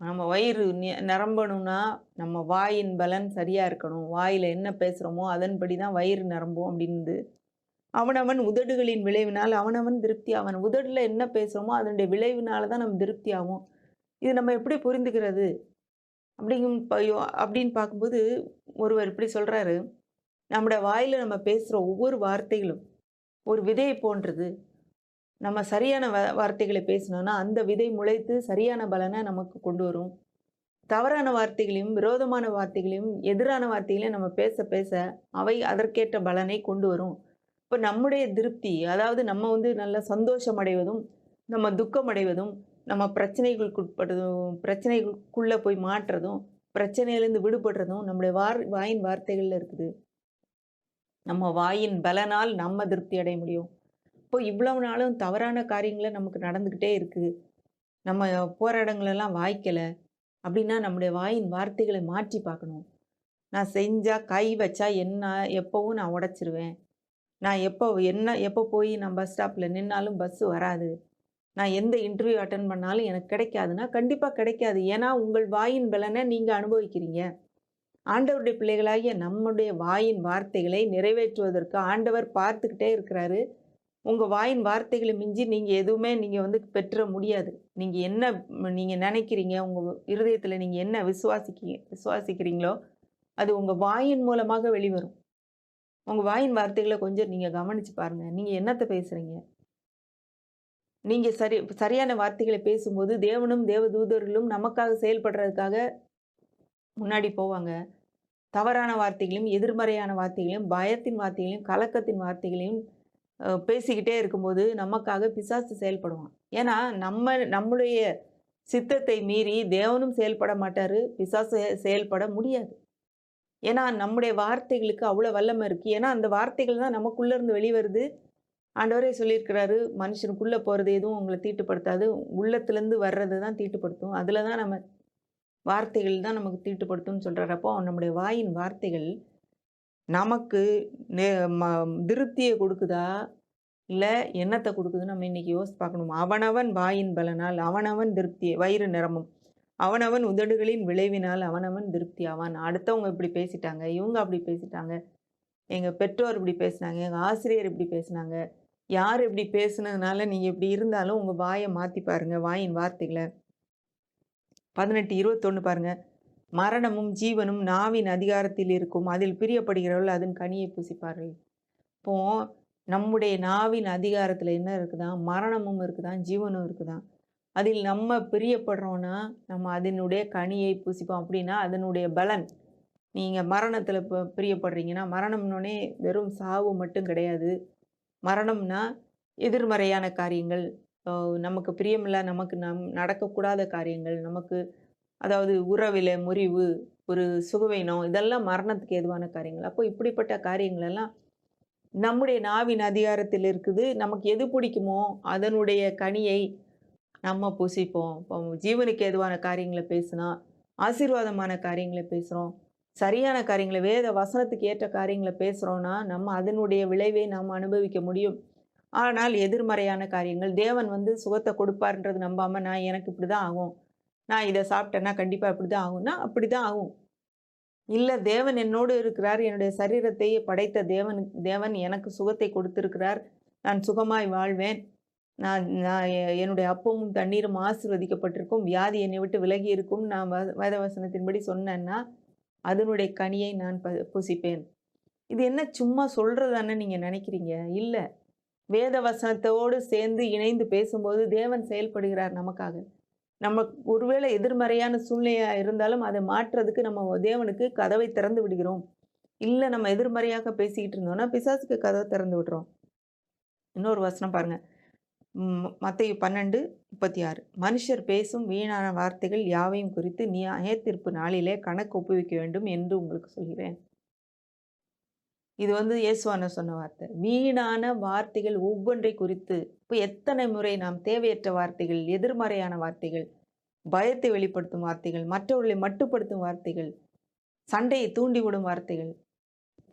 நம்ம வயிறு நிரம்பணும்னா, நம்ம வாயின் பலன் சரியா இருக்கணும். வாயில என்ன பேசுறோமோ, அதன்படி தான் வயிறு நிரம்பும் அப்டின்னுது. அவனவன் உதடுகளின் விளைவினால் அவனவன் திருப்தி ஆவான். உதடுல என்ன பேசுறோமோ, அதனுடைய விளைவினால தான் நம்ம திருப்தி ஆவோம். இது நம்ம எப்படி புரிந்துக்கிறது? அப்படின்னு பார்க்கும்போது, ஒருவர் இப்படி சொல்றாரு, நம்முடைய வாயில நம்ம பேசுற ஒவ்வொரு வார்த்தைகளும் ஒரு விதையை போன்றது. நம்ம சரியான வார்த்தைகளை பேசினோம்னா, அந்த விதை முளைத்து சரியான பலன நமக்கு கொண்டு வரும். தவறான வார்த்தைகளையும், விரோதமான வார்த்தைகளையும், எதிரான வார்த்தைகளையும் நம்ம பேச பேச, அவை அதற்கேற்ற பலனை கொண்டு வரும். இப்ப நம்முடைய திருப்தி, அதாவது நம்ம வந்து நல்ல சந்தோஷம் அடைவதும், நம்ம துக்கம் அடைவதும், நம்ம பிரச்சனைகளுக்குள்ள போய் மாட்டுறதும், பிரச்சனையிலேருந்து விடுபடுறதும் நம்முடைய வாயின் வார்த்தைகள்ல இருக்குது. நம்ம வாயின் பலனால் நம்ம திருப்தி அடைய முடியும். இப்போ இவ்வளவு நாளும் தவறான காரியங்கள நமக்கு நடந்துகிட்டே இருக்கு. நம்ம போற இடங்களெல்லாம் வாய்க்கல. அப்படின்னா நம்முடைய வாயின் வார்த்தைகளை மாற்றி பார்க்கணும். நான் செஞ்சா, கை வச்சா என்ன எப்பவும் நான் உடைச்சிருவேன். நான் எப்போ போய் நான் பஸ் ஸ்டாப்ல நின்னாலும் பஸ் வராது. நான் எந்த இன்டர்வியூ அட்டெண்ட் பண்ணாலும் எனக்கு கிடைக்காதுன்னா, கண்டிப்பா கிடைக்காது. ஏன்னா, உங்கள் வாயின் பலன நீங்க அனுபவிக்கிறீங்க. ஆண்டவருடைய பிள்ளைகளாகிய நம்முடைய வாயின் வார்த்தைகளை நிறைவேற்றுவதற்கு ஆண்டவர் பார்த்துக்கிட்டே இருக்கிறாரு. உங்க வாயின் வார்த்தைகளை மிஞ்சி நீங்க வந்து பெற்ற முடியாது. நீங்க நினைக்கிறீங்க, உங்க இருதயத்துல நீங்க என்ன விசுவாசிக்கிறீங்களோ, அது உங்க வாயின் மூலமாக வெளிவரும். உங்க வாயின் வார்த்தைகள கொஞ்சம் நீங்க கவனிச்சு பாருங்க. நீங்க என்னத்த பேசுறீங்க? நீங்க சரியான வார்த்தைகளை பேசும்போது, தேவனும் தேவதூதர்களும் நமக்காக செயல்படுறதுக்காக முன்னாடி போவாங்க. தவறான வார்த்தைகளையும், எதிர்மறையான வார்த்தைகளையும், பயத்தின் வார்த்தைகளையும், கலக்கத்தின் வார்த்தைகளையும் பேசிக்கிட்டே இருக்கும்போது, நமக்காக பிசாசு செயல்படுவான். ஏன்னா, நம்முடைய சித்தத்தை மீறி தேவனும் செயல்பட மாட்டாரு. பிசாசு செயல்பட முடியாது. ஏன்னா, நம்முடைய வார்த்தைகளுக்கு அவ்வளோ வல்லமை இருக்கு. ஏன்னா, அந்த வார்த்தைகள் தான் நமக்குள்ள இருந்து வெளிவருது. ஆண்டவரே சொல்லியிருக்கிறாரு, மனுஷனுக்குள்ள போறது எதுவும் உங்கள தீட்டுப்படுத்தாது. உள்ளத்திலேருந்து வர்றது தான் தீட்டுப்படுத்தும். அதில தான் நம்ம வார்த்தைகள் தான் நமக்கு தீட்டுப்படுத்தும்னு சொல்றாரு. அப்போ நம்முடைய வாயின் வார்த்தைகள் நமக்கு நெ ம திருப்திய குடுக்குதா? இல்ல எண்ணத்த குடுக்குதுன்னு நம்ம இன்னைக்கு யோசிச்சு பார்க்கணும். அவனவன் வாயின் பலனால் அவனவன் வயிறு நிரம்பும். அவனவன் உதடுகளின் விளைவினால் அவனவன் திருப்தி ஆவான். அடுத்தவங்க இப்படி பேசிட்டாங்க, இவங்க அப்படி பேசிட்டாங்க, எங்க பெற்றோர் இப்படி பேசினாங்க, எங்க ஆசிரியர் இப்படி பேசினாங்க. யார் இப்படி பேசுனதுனால நீங்க இப்படி இருந்தாலும் உங்க வாய மாத்தி பாருங்க, வாயின் வார்த்தைகள. 18:21 பாருங்க. மரணமும் ஜீவனும் நாவின் அதிகாரத்தில் இருக்கும். அதில் பிரியப்படுகிறவர்கள் அதன் கனியை புசிப்பார்கள். இப்போ நம்முடைய நாவின் அதிகாரத்துல என்ன இருக்குதாம்? மரணமும் இருக்குதாம், ஜீவனும் இருக்குதாம். அதில் நம்ம பிரியப்படுறோம்னா, நம்ம அதனுடைய கனியை புசிப்போம். அப்படின்னா அதனுடைய பலன். நீங்க மரணத்துல பிரியப்படுறீங்கன்னா, மரணம்னோனே வெறும் சாவு மட்டும் கிடையாது. மரணம்னா எதிர்மறையான காரியங்கள். அ நமக்கு பிரியமில்ல, நமக்கு நடக்கக்கூடாத காரியங்கள், நமக்கு அதாவது உறவில முறிவு, ஒரு சுகவீனம், இதெல்லாம் மரணத்துக்கு ஏதுவான காரியங்கள். அப்போ இப்படிப்பட்ட காரியங்கள் எல்லாம் நம்முடைய நாவின் அதிகாரத்தில் இருக்குது. நமக்கு எது பிடிக்குமோ அதனுடைய கனியை நம்ம புசிப்போம். இப்போ ஜீவனுக்கு ஏதுவான காரியங்கள பேசுனா, ஆசீர்வாதமான காரியங்கள பேசுறோம். சரியான காரியங்கள வேத வசனத்துக்கு ஏற்ற காரியங்கள பேசுறோம்னா, நம்ம அதனுடைய விளைவை நாம் அனுபவிக்க முடியும். ஆனால் எதிர்மறையான காரியங்கள், தேவன் வந்து சுகத்த கொடுப்பார்ன்றது நம்பாம, நான் எனக்கு இப்படிதான் ஆகும். நான் இத சாப்பிட்டேன்னா கண்டிப்பா இப்படிதான் ஆகும்னா, அப்படிதான் ஆகும். இல்ல தேவன் என்னோடு இருக்கிறார். என்னுடைய சரீரத்தை படைத்த தேவன் எனக்கு சுகத்தை கொடுத்திருக்கிறார். நான் சுகமாய் வாழ்வேன். நான் நான் என்னுடைய அப்பமும் தண்ணீரும் ஆசீர்வதிக்கப்பட்டிருக்கும். வியாதி என்னை விட்டு விலகி இருக்கும். நான் வேதவசனத்தின்படி சொன்னேன்னா, அதனுடைய கனியை நான் புசிப்பேன். இது என்ன சும்மா சொல்றதான்னு நீங்க நினைக்கிறீங்க? இல்ல. வேத வசனத்தோடு சேர்ந்து இணைந்து பேசும்போது தேவன் செயல்படுகிறார் நமக்காக. நம்ம ஒருவேளை எதிர்மறையான சூழ்நிலையா இருந்தாலும் அதை மாற்றுறதுக்கு நம்ம தேவனுக்கு கதவை திறந்து விடுகிறோம். இல்ல நம்ம எதிர்மறையாக பேசிக்கிட்டு இருந்தோம்னா, பிசாசுக்கு கதவை திறந்து விடுறோம். இன்னொரு வசனம் பாருங்க. மத்தேயு 12:36 மனுஷர் பேசும் வீணான வார்த்தைகள் யாவையும் குறித்து நியாயத்தீர்ப்பு நாளிலே கணக்கு ஒப்புவிக்க வேண்டும் என்று உங்களுக்கு சொல்கிறேன். இது வந்து இயேசுவானவர் சொன்ன வார்த்தை. வீணான வார்த்தைகள் ஒவ்வொன்றை குறித்து இப்போ எத்தனை முறை நாம் தேவையற்ற வார்த்தைகள், எதிர்மறையான வார்த்தைகள், பயத்தை வெளிப்படுத்தும் வார்த்தைகள், மற்றவர்களை மட்டுப்படுத்தும் வார்த்தைகள், சண்டையை தூண்டிவிடும் வார்த்தைகள்,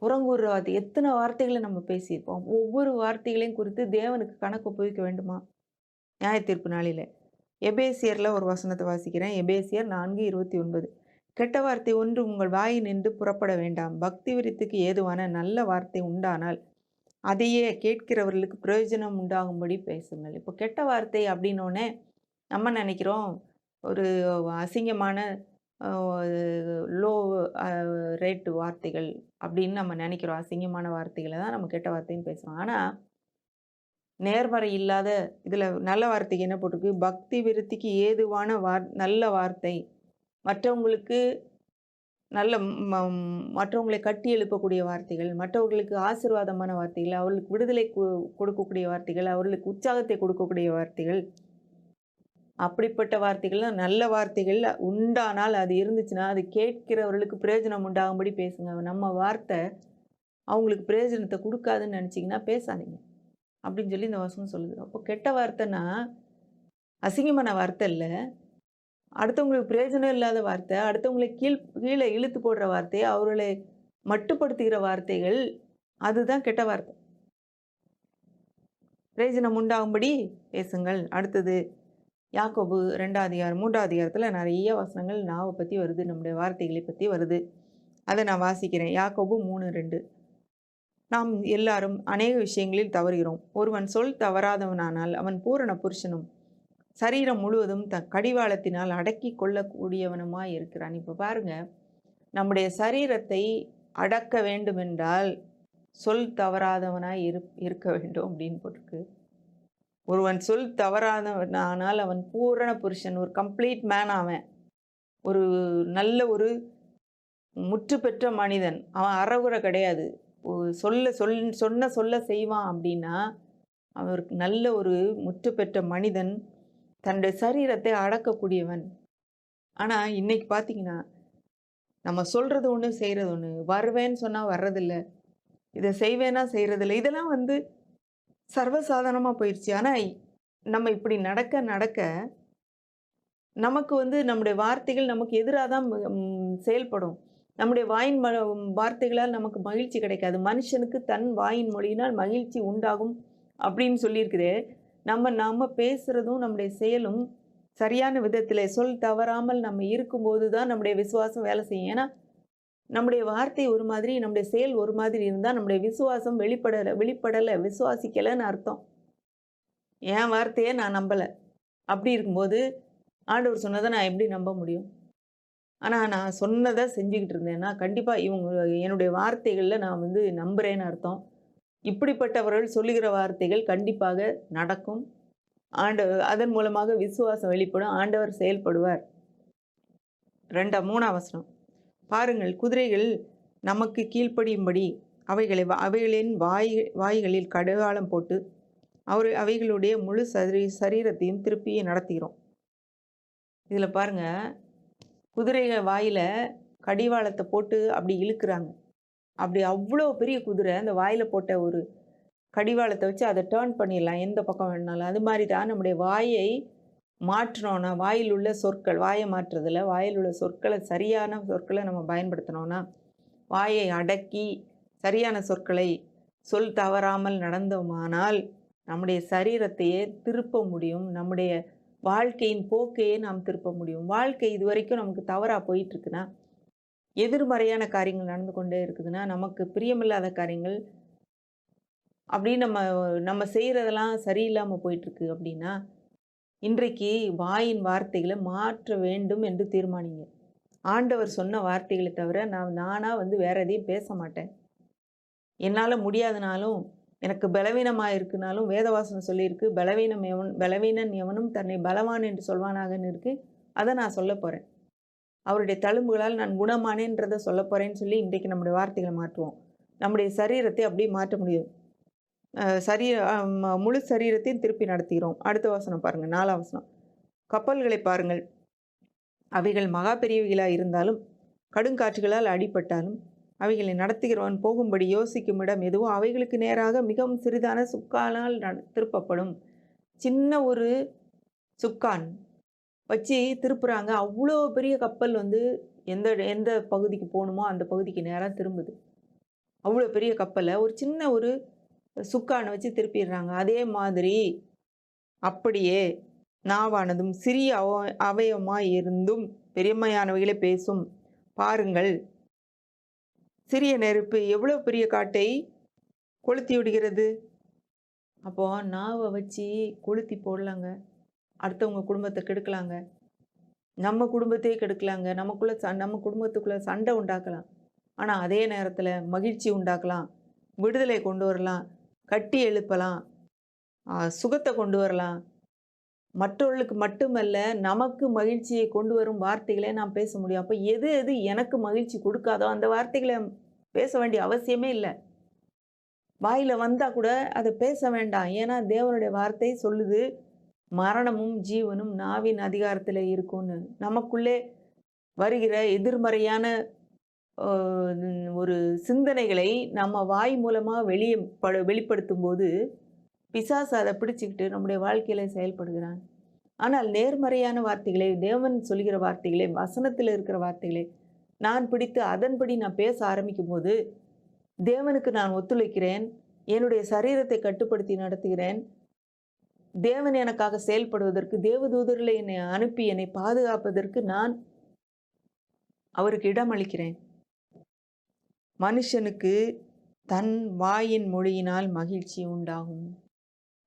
புறங்கூறுற வார்த்தை, எத்தனை வார்த்தைகளை நம்ம பேசியிருப்போம். ஒவ்வொரு வார்த்தைகளையும் குறித்து தேவனுக்கு கணக்கு ஒப்புவிக்க வேண்டுமா? நியாயத்தீர்ப்பு நாளிலே. எபேசியர்ல ஒரு வசனத்தை வாசிக்கிறேன். எபேசியர் 4:29 கெட்ட வார்த்தை ஒன்று உங்கள் வாயினின்று புறப்பட வேண்டாம். பக்தி விருத்திக்கு ஏதுவான நல்ல வார்த்தை உண்டானால் அதையே கேட்கிறவர்களுக்கு பிரயோஜனம் உண்டாகும்படி பேசுங்கள். இப்போ கெட்ட வார்த்தை அப்படின்னோடனே நம்ம நினைக்கிறோம் ஒரு அசிங்கமான லோ ரேட்டு வார்த்தைகள் அப்படின்னு நம்ம நினைக்கிறோம். அசிங்கமான வார்த்தைகளை தான் நம்ம கெட்ட வார்த்தைன்னு பேசுகிறோம். ஆனால் நேர்மறை இல்லாத இதில் நல்ல வார்த்தைக்கு என்ன போட்டிருக்கு? பக்தி விருத்திக்கு ஏதுவான நல்ல வார்த்தை, மற்றவங்களுக்கு நல்ல மற்றவங்களை கட்டி எழுப்பக்கூடிய வார்த்தைகள், மற்றவர்களுக்கு ஆசீர்வாதமான வார்த்தைகள், அவர்களுக்கு விடுதலை கொடுக்கக்கூடிய வார்த்தைகள், அவர்களுக்கு உற்சாகத்தை கொடுக்கக்கூடிய வார்த்தைகள், அப்படிப்பட்ட வார்த்தைகள்லாம் நல்ல வார்த்தைகள் உண்டானால் அது இருந்துச்சுன்னா அது கேட்கிறவர்களுக்கு பிரயோஜனம் உண்டாகும்படி பேசுங்க. நம்ம வார்த்தை அவங்களுக்கு பிரயோஜனத்தை கொடுக்காதுன்னு நினச்சிங்கன்னா பேசாதீங்க அப்படின்னு சொல்லி இந்த வசனம் சொல்லுது. அப்போ கெட்ட வார்த்தைன்னா அசிங்கமான வார்த்தை இல்லை, அடுத்தவங்களுக்கு பிரயோஜனம் இல்லாத வார்த்தை, அடுத்தவங்களை கீழே இழுத்து போடுற வார்த்தை, அவர்களை மட்டுப்படுத்துகிற வார்த்தைகள், அதுதான் கெட்ட வார்த்தை. பிரயோஜனம் உண்டாகும்படி பேசுங்கள். அடுத்தது யாக்கோபு 2ஆம் அதிகாரம் 3ஆம் அதிகாரத்தில் நிறைய வசனங்கள் நாவை பற்றி வருது, நம்முடைய வார்த்தைகளை பற்றி வருது. அதை நான் வாசிக்கிறேன். யாக்கோபு 3:2 நாம் எல்லாரும் அநேக விஷயங்களில் தவறுகிறோம். ஒருவன் சொல் தவறாதவனானால் அவன் பூரண புருஷனும் சரீரம் முழுவதும் கடிவாளத்தினால் அடக்கி கொள்ளக்கூடியவனுமாய் இருக்கிறான். இப்போ பாருங்க, நம்முடைய சரீரத்தை அடக்க வேண்டுமென்றால் சொல் தவறாதவனாய் இருக்க வேண்டும் அப்படின்னு போட்டிருக்கு. ஒருவன் சொல் தவறாதவனானால் அவன் பூரண புருஷன், ஒரு கம்ப்ளீட் மேன், அவன் ஒரு நல்ல ஒரு முற்று பெற்ற மனிதன், அவன் அறகுறை கிடையாது. சொல்ல செய்வான் அப்படின்னா அவருக்கு நல்ல ஒரு முற்று பெற்ற மனிதன், தன்னுடைய சரீரத்தை அடக்கக்கூடியவன். ஆனால் இன்னைக்கு பார்த்தீங்கன்னா நம்ம சொல்கிறது ஒன்று செய்கிறது ஒன்று. வருவேன்னு சொன்னால் வர்றதில்ல, இதை செய்வேன்னா செய்கிறதில்ல. இதெல்லாம் வந்து சர்வசாதாரணமாக போயிடுச்சு. ஆனால் நம்ம இப்படி நடக்க நமக்கு வந்து நம்முடைய வார்த்தைகள் நமக்கு எதிராக தான் செயல்படும். நம்முடைய வாயின் வார்த்தைகளால் நமக்கு மகிழ்ச்சி கிடைக்காது. மனுஷனுக்கு தன் வாயின் மொழியினால் மகிழ்ச்சி உண்டாகும் அப்படின்னு சொல்லியிருக்குதே. நம்ம பேசுகிறதும் நம்முடைய செயலும் சரியான விதத்திலே சொல் தவறாமல் நம்ம இருக்கும்போது தான் நம்முடைய விசுவாசம் வேலை செய்யும். ஏன்னா, நம்முடைய வார்த்தை ஒரு மாதிரி, நம்முடைய செயல் ஒரு மாதிரி இருந்தா, நம்முடைய விசுவாசம் வெளிப்படல, விசுவாசிக்கலன்னு அர்த்தம். என் வார்த்தைய நான் நம்பல. அப்படி இருக்கும்போது, ஆண்டவர் சொன்னத நான் எப்படி நம்ப முடியும்? ஆனா, நான் சொன்னத செஞ்சுகிட்டு இருந்தேன்னா, கண்டிப்பா என்னுடைய வார்த்தைகள்ல நான் வந்து நம்புறேன்னு அர்த்தம். இப்படிப்பட்டவர்கள் சொல்லுகிற வார்த்தைகள் கண்டிப்பாக நடக்கும். அதன் மூலமாக விசுவாசம் வெளிப்படும். ஆண்டவர் செயல்படுவார். 3ஆம் வசனம். பாருங்கள், குதிரைகள் நமக்கு கீழ்ப்படியும்படி அவைகளின் வாய்களில் கடிவாளம் போட்டு அவைகளுடைய முழு சரீரத்தையும் திருப்பி நடத்துகிறோம். இதுல பாருங்க, குதிரைகள் வாயில கடிவாளத்தை போட்டு அப்படி இழுக்கிறாங்க. அப்படி அவ்வளோ பெரிய குதிரை அந்த வாயில போட்ட ஒரு கடிவாளத்தை வச்சு அதை டர்ன் பண்ணிடலாம் எந்த பக்கம் வேணாலும். அது மாதிரி தான் நம்முடைய வாயை மாற்றினோன்னா, வாயில் உள்ள சொற்கள், வாயை மாற்றுறதில்ல, வாயில் உள்ள சொற்களை சரியான சொற்களை நம்ம பயன்படுத்தினோன்னா, வாயை அடக்கி சரியான சொற்களை சொல் தவறாமல் நடந்தோமானால் நம்முடைய சரீரத்தையே திருப்ப முடியும். நம்முடைய வாழ்க்கையின் போக்கையே நாம் திருப்ப முடியும். வாழ்க்கை இது வரைக்கும் நமக்கு தவறாக போயிட்டுருக்குன்னா, எதிர்மறையான காரியங்கள் நடந்து கொண்டே இருக்குதுன்னா, நமக்கு பிரியமில்லாத காரியங்கள் அப்படி நம்ம செய்கிறதெல்லாம் சரியில்லாமல் போயிட்டுருக்கு அப்படின்னா, இன்றைக்கு வாயின் வார்த்தைகளை மாற்ற வேண்டும் என்று தீர்மானிங்க. ஆண்டவர் சொன்ன வார்த்தைகளை தவிர நானா வந்து வேற எதையும் பேச மாட்டேன். என்னால் முடியாதனாலும், எனக்கு பலவீனமாக இருக்குனாலும், வேதவாசனம் சொல்லியிருக்கு, பலவீனன் எவனும் தன்னை பலவான் என்று சொல்வானாகன்னு இருக்கு. அதை நான் சொல்ல போகிறேன். அவருடைய தழும்புகளால் நான் குணமானேன்றதை சொல்ல போகிறேன்னு சொல்லி இன்றைக்கு நம்முடைய வார்த்தைகளை மாற்றுவோம். நம்முடைய சரீரத்தை அப்படியே மாற்ற முடியும். முழு சரீரத்தையும் திருப்பி நடத்துகிறோம். அடுத்த வசனம் பாருங்க, 4ஆம் வசனம். கப்பல்களை பாருங்கள், அவைகள் மகா பெரியவைகளாக இருந்தாலும் கடுங்காற்றுகளால் அடிபட்டாலும் அவைகளை நடத்துகிறவன் போகும்படி யோசிக்கும் இடம் எதுவோ அவைகளுக்கு நேராக மிகவும் சிறிதான சுக்கானால் திருப்பப்படும். சின்ன ஒரு சுக்கான் வச்சு திருப்புறாங்க. அவ்வளோ பெரிய கப்பல் வந்து எந்த பகுதிக்கு போகணுமோ அந்த பகுதிக்கு நேராக திரும்புது. அவ்வளோ பெரிய கப்பலை ஒரு சின்ன ஒரு சுக்கானை வச்சு திருப்பிடுறாங்க. அதே மாதிரி அப்படியே நாவானதும் சிறிய அவயவமாய் இருந்தும் பெருமையானவைகளை பேசும். பாருங்கள், சிறிய நெருப்பு எவ்வளோ பெரிய காட்டை கொளுத்தி விடுகிறது. அப்போ நாவை வச்சு கொளுத்தி போடலாங்க. அடுத்தவங்க குடும்பத்தை கெடுக்கலாங்க. நம்ம குடும்பத்தையே கெடுக்கலாங்க. நம்ம குடும்பத்துக்குள்ள சண்டை உண்டாக்கலாம். ஆனால் அதே நேரத்தில் மகிழ்ச்சி உண்டாக்கலாம், விடுதலை கொண்டு வரலாம், கட்டி எழுப்பலாம், சுகத்தை கொண்டு வரலாம். மற்றவர்களுக்கு மட்டுமல்ல, நமக்கு மகிழ்ச்சியை கொண்டு வரும் வார்த்தைகளை நாம் பேச முடியும். அப்போ எது எனக்கு மகிழ்ச்சி கொடுக்காதோ அந்த வார்த்தைகளை பேச வேண்டிய அவசியமே இல்லை. வாயில் வந்தால் கூட அதை பேச வேண்டாம். ஏன்னா தேவனுடைய வார்த்தை சொல்லுது, மரணமும் ஜீவனும் நாவின் அதிகாரத்தில் இருக்கும்னு. நமக்குள்ளே வருகிற எதிர்மறையான ஒரு சிந்தனைகளை நம்ம வாய் மூலமாக வெளிப்படுத்தும் போது பிசாசு அதை பிடிச்சிக்கிட்டு நம்முடைய வாழ்க்கையில் செயல்படுகிறான். ஆனால் நேர்மறையான வார்த்தைகளை, தேவன் சொல்கிற வார்த்தைகளை, வசனத்தில் இருக்கிற வார்த்தைகளை நான் பிடித்து அதன்படி நான் பேச ஆரம்பிக்கும் போது தேவனுக்கு நான் ஒத்துழைக்கிறேன். என்னுடைய சரீரத்தை கட்டுப்படுத்தி நடத்துகிறேன். தேவன் எனக்காக செயல்படுவதற்கு தேவதூதர்களை என்னை அனுப்பி என்னை பாதுகாப்பதற்கு நான் அவருக்கு இடம் அளிக்கிறேன். மனுஷனுக்கு தன் வாயின் மொழியினால் மகிழ்ச்சி உண்டாகும்.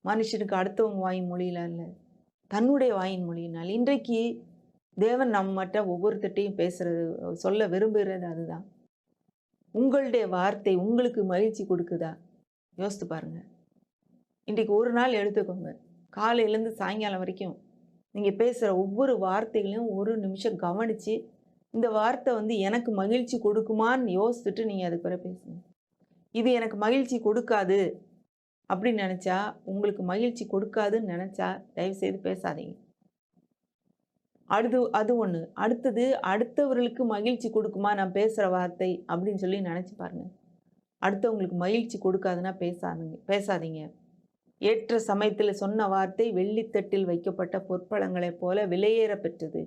மனுஷனுக்கு அடுத்தவங்க வாயின் மொழியில இல்லை, தன்னுடைய வாயின் மொழியினால். இன்றைக்கு தேவன் நம்மகிட்ட ஒவ்வொருத்தட்டையும் சொல்ல விரும்புகிறது அதுதான். உங்களுடைய வார்த்தை உங்களுக்கு மகிழ்ச்சி கொடுக்குதா? யோசித்து பாருங்க. இன்றைக்கு ஒரு நாள் எடுத்துக்கோங்க, காலையிலேருந்து சாயங்காலம் வரைக்கும் நீங்கள் பேசுகிற ஒவ்வொரு வார்த்தைகளையும் ஒரு நிமிஷம் கவனித்து, இந்த வார்த்தை வந்து எனக்கு மகிழ்ச்சி கொடுக்குமான்னு யோசிச்சுட்டு நீங்கள் அதுக்கு பிறகு பேசுங்க. இது எனக்கு மகிழ்ச்சி கொடுக்காது அப்படின்னு நினச்சா, உங்களுக்கு மகிழ்ச்சி கொடுக்காதுன்னு நினச்சா தயவுசெய்து பேசாதீங்க. அது ஒன்று. அடுத்தது, அடுத்தவர்களுக்கு மகிழ்ச்சி கொடுக்குமா நான் பேசுகிற வார்த்தை அப்படின்னு சொல்லி நினச்சி பாருங்கள். அடுத்தவங்களுக்கு மகிழ்ச்சி கொடுக்காதுன்னா பேசாதீங்க. ஏற்ற சமயத்தில் சொன்ன வார்த்தை வெள்ளித்தட்டில் வைக்கப்பட்ட பொற்பழங்களைப் போல விலையேற பெற்றது.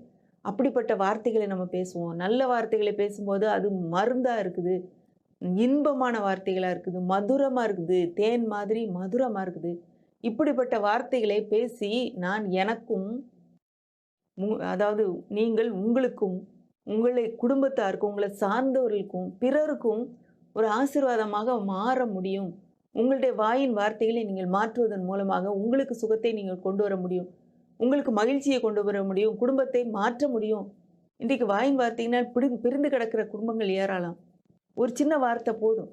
அப்படிப்பட்ட வார்த்தைகளை நம்ம பேசுவோம். நல்ல வார்த்தைகளை பேசும்போது அது மருந்தாக இருக்குது, இன்பமான வார்த்தைகளாக இருக்குது, மதுரமாக இருக்குது, தேன் மாதிரி மதுரமாக இருக்குது. இப்படிப்பட்ட வார்த்தைகளை பேசி நான் எனக்கும் அதாவது நீங்கள் உங்களுக்கும், உங்களை குடும்பத்தாருக்கும், உங்களை சார்ந்தவர்களுக்கும், பிறருக்கும் ஒரு ஆசீர்வாதமாக மாற முடியும். உங்களுடைய வாயின் வார்த்தைகளை நீங்கள் மாற்றுவதன் மூலமாக உங்களுக்கு சுகத்தை நீங்கள் கொண்டு வர முடியும். உங்களுக்கு மகிழ்ச்சியை கொண்டு வர முடியும். குடும்பத்தை மாற்ற முடியும். இன்றைக்கு வாயின் வார்த்தையினால் பிரிந்து கிடக்கிற குடும்பங்கள் ஏராளம். ஒரு சின்ன வார்த்தை போதும்.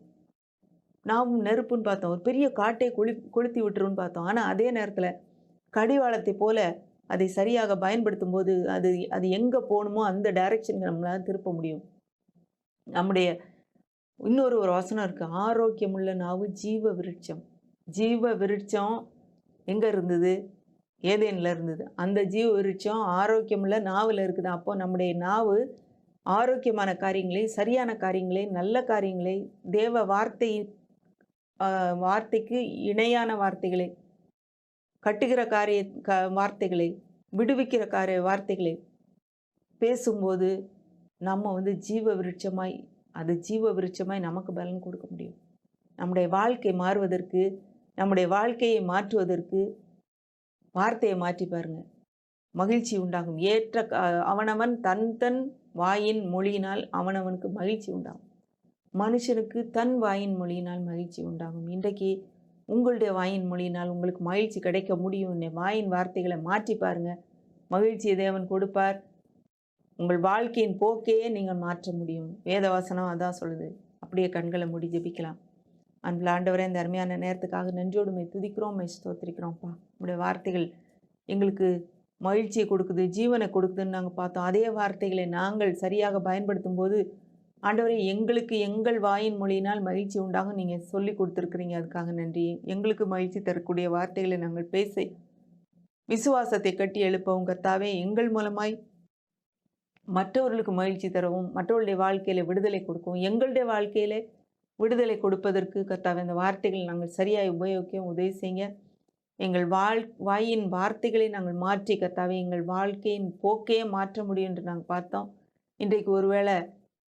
நாவும் நெருப்புன்னு பார்த்தோம். ஒரு பெரிய காட்டை கொளுத்தி விட்டுருன்னு பார்த்தோம். ஆனால் அதே நேரத்தில் கடிவாளத்தை போல அதை சரியாக பயன்படுத்தும் போது அது எங்கே போகணுமோ அந்த டைரக்ஷனுக்கு நம்மளால் திருப்ப முடியும். நம்முடைய இன்னொரு வசனம் இருக்குது. ஆரோக்கியமுள்ள நாவு ஜீவ விருட்சம். ஜீவ விருட்சம் எங்கே இருந்தது? ஏதேனில் இருந்தது. அந்த ஜீவ விருட்சம் ஆரோக்கியமுள்ள நாவில் இருக்குது. அப்போ நம்முடைய நாவு ஆரோக்கியமான காரியங்களை, சரியான காரியங்களை, நல்ல காரியங்களை, தேவ வார்த்தைக்கு இணையான வார்த்தைகளை, கட்டுகிற வார்த்தைகளை, விடுவிக்கிற வார்த்தைகளை பேசும்போது நம்ம ஜீவ விருட்சமாய் நமக்கு பலன் கொடுக்க முடியும். நம்முடைய வாழ்க்கை மாறுவதற்கு, நம்முடைய வாழ்க்கையை மாற்றுவதற்கு வார்த்தையை மாற்றி பாருங்க. மகிழ்ச்சி உண்டாகும். அவனவன் தன் வாயின் மொழியினால் அவனவனுக்கு மகிழ்ச்சி உண்டாகும். மனுஷனுக்கு தன் வாயின் மொழியினால் மகிழ்ச்சி உண்டாகும். இன்றைக்கு உங்களுடைய வாயின் மொழியினால் உங்களுக்கு மகிழ்ச்சி கிடைக்க முடியும். வாயின் வார்த்தைகளை மாற்றி பாருங்க. மகிழ்ச்சியை தேவன் கொடுப்பார். உங்கள் வாழ்க்கையின் போக்கையே நீங்கள் மாற்ற முடியும். வேதவசனம் அதான் சொல்லுது. அப்படியே கண்களை மூடி ஜெபிக்கலாம். அன்பில் ஆண்டவரே, இந்த அருமையான நேரத்துக்காக நன்றியோடு துதிக்கிறோம், ஸ்தோத்திரிக்கிறோம்ப்பா. உங்களுடைய வார்த்தைகள் எங்களுக்கு மகிழ்ச்சியை கொடுக்குது, ஜீவனை கொடுக்குதுன்னு நாங்கள் பார்த்தோம். அதே வார்த்தைகளை நாங்கள் சரியாக பயன்படுத்தும் போது ஆண்டவரே, எங்களுக்கு எங்கள் வாயின் மொழியினால் மகிழ்ச்சி உண்டாக நீங்கள் சொல்லி கொடுத்துருக்குறீங்க. அதுக்காக நன்றி. எங்களுக்கு மகிழ்ச்சி தரக்கூடிய வார்த்தைகளை நாங்கள் பேச விசுவாசத்தை கட்டி எழுப்பவும் கர்த்தாவே, எங்கள் மூலமாய் மற்றவர்களுக்கு மகிழ்ச்சி தரவும், மற்றவர்களுடைய வாழ்க்கையில் விடுதலை கொடுக்கவும், எங்களுடைய வாழ்க்கையில் விடுதலை கொடுப்பதற்கு கர்த்தாவே இந்த வார்த்தைகளை நாங்கள் சரியாக உபயோகிக்க உதவி செய்யுங்க. எங்கள் வாயின் வார்த்தைகளை நாங்கள் மாற்றி கர்த்தாவே எங்கள் வாழ்க்கையின் போக்கையே மாற்ற முடியும் என்று நாங்கள் பார்த்தோம். இன்றைக்கு ஒருவேளை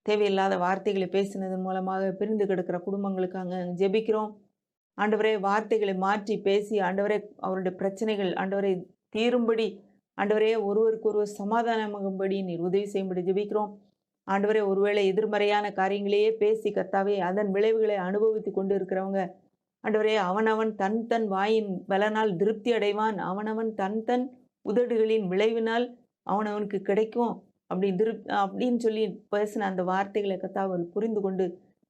தேவையில்லாத வார்த்தைகளை பேசினதன் மூலமாக பிரிந்து கிடக்கிற குடும்பங்களுக்காக ஜெபிக்கிறோம். ஆண்டவரே, வார்த்தைகளை மாற்றி பேசி ஆண்டவரே அவருடைய பிரச்சனைகள் ஆண்டவரை தீரும்படி, ஆண்டவரே ஒருவருக்கு ஒருவர் சமாதானமாகும்படி நீர் உதவி செய்யும்படி ஜெபிக்கிறோம். ஆண்டவரே, ஒருவேளை எதிர்மறையான காரியங்களையே பேசி கர்த்தாவே அதன் விளைவுகளை அனுபவித்து கொண்டு இருக்கிறவங்க, ஆண்டவரே அவனவன் தன் வாயின் பலனால் திருப்தி அடைவான், அவனவன் தன் உதடுகளின் விளைவினால் அவனவனுக்கு கிடைக்கும் அப்படின்னு சொல்லி பேசின அந்த வார்த்தைகளை கர்த்தாவே புரிந்து கொண்டு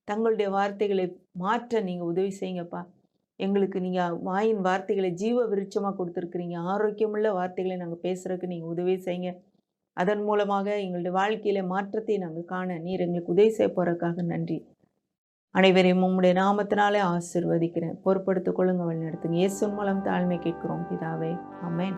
தங்களுடைய வார்த்தைகளை மாற்ற நீங்கள் உதவி செய்யுங்கப்பா. எங்களுக்கு நீங்கள் வாயின் வார்த்தைகளை ஜீவ விருட்சமாக கொடுத்துருக்குறீங்க. ஆரோக்கியமுள்ள வார்த்தைகளை நாங்கள் பேசுகிறதுக்கு நீங்கள் உதவி செய்யுங்க. அதன் மூலமாக எங்களுடைய வாழ்க்கையில மாற்றத்தை நாங்கள் காண நீர் எங்களுக்கு உதவி செய்ய போறதுக்காக நன்றி. அனைவரையும் உம்முடைய நாமத்தினாலே ஆசீர்வதிக்கிறேன். பொறுப்படுத்திக் கொள்ளுங்க, வழி நடத்துங்க. இயேசு மூலம் தாழ்மை கேட்கிறோம் பிதாவே, ஆமென்.